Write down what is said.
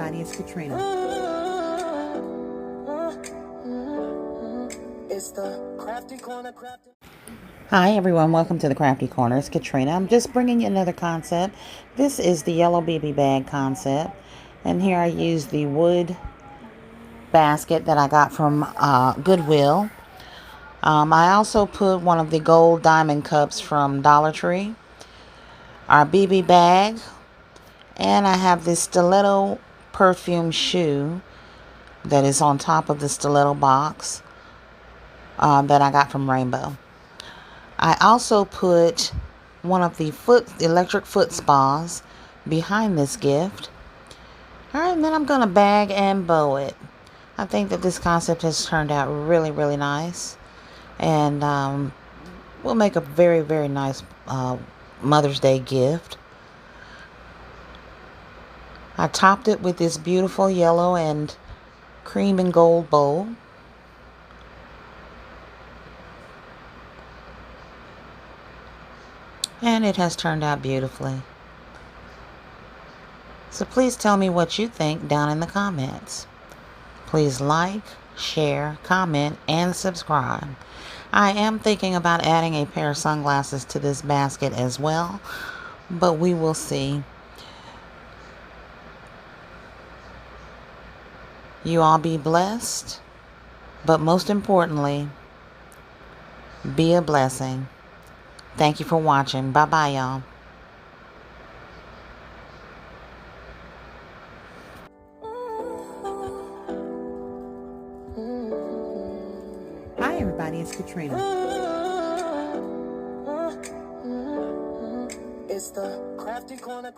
everybody, it's Katrina. It's the Crafty Corner. Hi everyone, welcome to the Crafty Corner. It's Katrina. I'm just bringing you another concept. This is the yellow BeBe bag concept. And here I use the wood basket that I got from Goodwill. I also put one of the gold diamond cups from Dollar Tree, our BeBe bag, and I have this stiletto perfume shoe that is on top of the stiletto box that I got from Rainbow. I also put one of the electric foot spas behind this gift. Alright, and then I'm going to bag and bow it. I think that this concept has turned out really, really nice. And will make a very, very nice Mother's Day gift. I topped it with this beautiful yellow and cream and gold bowl. And it has turned out beautifully. So please tell me what you think down in the comments. Please like, share, comment, and subscribe. I am thinking about adding a pair of sunglasses to this basket as well, but we will see. You all be blessed, but most importantly, be a blessing. Thank you for watching. Bye-bye, y'all. Hi, everybody. It's Katrina. It's the Crafty Corner.